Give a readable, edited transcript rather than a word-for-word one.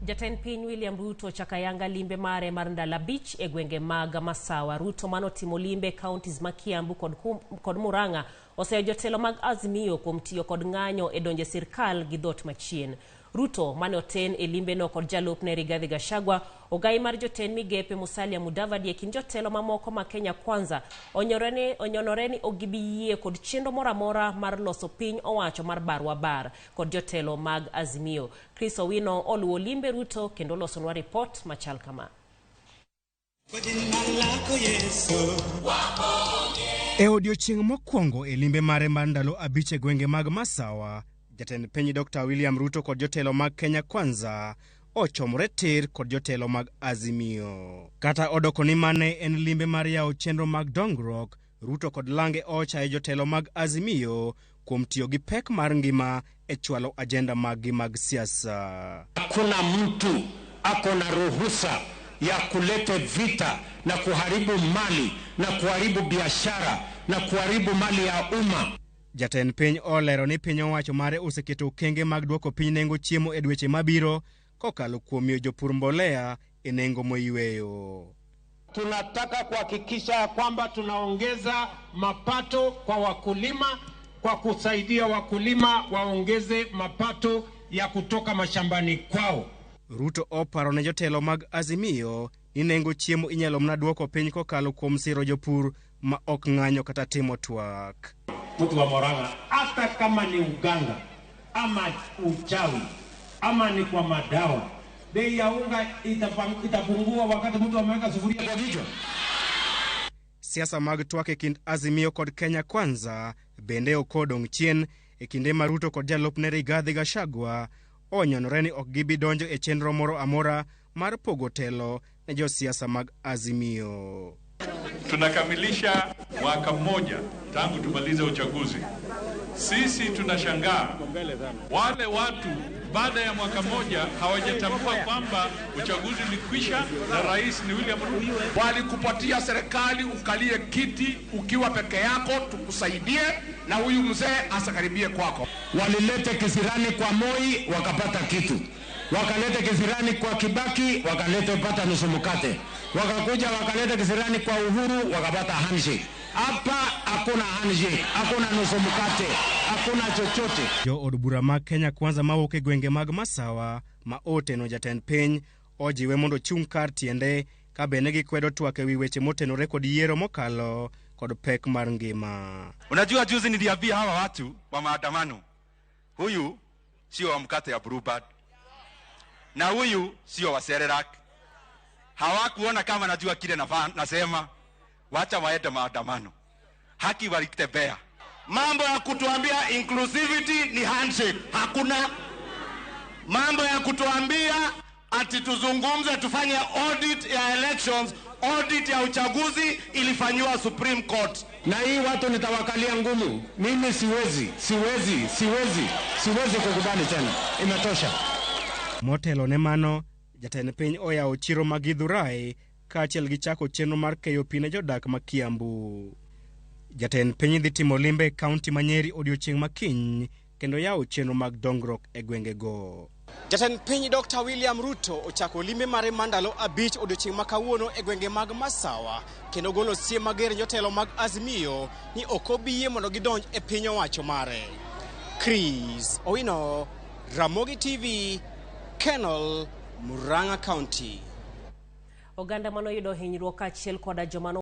Jatend piny William Ruto chakayanga limbe mare mar ndalo beach e gwenge mag masawa. Ruto manotimo limbe counties ma Kiambu kod Murang'a oseyo jotelo mag Azimio kuom tiyo kod ng'anyo e donje sirkal gi dhot machien. Ruto manoten e limbe no kod jalupne Rigathi Gachagua ogai mar jotend migepe Musalia Mudavadi e kin jotelo mamoko ma Kenya Kwanza onyorore ni ogibiyie kod chenro moramora mar loso piny owacho mar barwa bar kod jotelo mag Azimio. Chris Owino oluwo limbe Ruto kendo losonwa report machal kama. E odiochieng' mokwongo e limbe mare mar ndalo abich e gwenge mag masawa, Jatend piny Dr. William Ruto kod jotelo mag Kenya Kwanza ochomore tir kod jotelo mag Azimio. Kata odoko ni mane en limbe mar yawo chenro mag dongruok, Ruto kod lange ocha e jotelo mag Azimio kuom tiyo gi pek mar ngima e chwalo ajenda mag siasa. Hakuna mtu ako na ruhusa ya kuleta vita na kuharibu mali na kuharibu biashara na kuharibu mali ya umma. Jatend piny olero ni piny owacho mare oseketo okenge mag duoko piny nengo chiemo e dweche mabiro kokalo kuom miyo jopur mbolea e nengo moyweyo. Tunataka kuhakikisha kwamba tunaongeza mapato kwa wakulima kwa kusaidia wakulima waongeze mapato ya kutoka mashambani kwao. Ruto oparo ne jotelo mag Azimio ni nengo chiemo inyalo mna duoko piny kokalo kuom siro jopur ma ok ng'anyo kata timo twak. Mtu wa Murang'a hata kama ni uganga ama uchawi ama ni kwa madawa, bei ya unga itapungua wakati mtu ameweka sufuria kwa kichwa. Siasa mag twak e kind Azimio kod Kenya Kwanza bende okodong' chien e kinde ma Ruto kod jalupne Rigathi Gachagua onyonore ni ok gibi donjo e chenro moro amora mar pogo telo ne josiasa mag Azimio. Tunakamilisha mwaka mmoja tangu tumalize uchaguzi. Sisi tunashangaa wale watu baada ya mwaka mmoja hawajatambua kwamba uchaguzi ulikwisha na rais ni William Ruto. Walikupatia serikali ukalie kiti ukiwa peke yako, tukusaidie na huyu mzee asakaribie kwako. Walilete kisirani kwa Moi wakapata kitu, wakalete kisirani kwa Kibaki wakalete pata nusu mkate, wakakuja wakalete kisirani kwa Uhuru wakapata handshake. Hapa hakuna handshake, hakuna nusu mkate, hakuna chochote. Jo od bura mag Kenya Kwanza mawuok e gwenge mag masawa ma oteno jatend piny ojiwe mondo chung' kar tiende ka bende gikwedo twak e wi weche motenore kod yiero mokalo kod pek mar ngima. Unajua juzi niliambia hawa watu wa maandamano, huyu sio wa mkate ya Bluebird na huyu sio wa Serelak. Hawakuona kama najua kile nasema. Wacha waende maandamano, haki walitembea. Mambo ya kutuambia inclusivity ni handshake, hakuna. Mambo ya kutuambia ati tuzungumze tufanye audit ya elections, audit ya uchaguzi ilifanywa Supreme Court. Na hii watu nitawakalia ngumu. Mimi siwezi kukubali tena. Imetosha. Motelo ne mano, jatend piny oyawo chiro mag Githurai kaachiel gi chako chenro mar keyo pi ne jodak ma Kiambu. Jatend piny dhi timo limbe kaunti ma Nyeri odiochieng' makiny kendo yawo chenro mag dongruok e gwengego. Jatend piny Dr. William Ruto ochako limbe mare mar ndalo abich odiochieng' ma kawuono e gwenge mag masawa kendo golo siem mager jotelo mag Azimio ni ok obiyie mondo gidonj e piny owacho mare. Chris Owino, Ramogi TV, Kenol, Murang'a County. Oganda manoyudo hinyruok achiel koda joma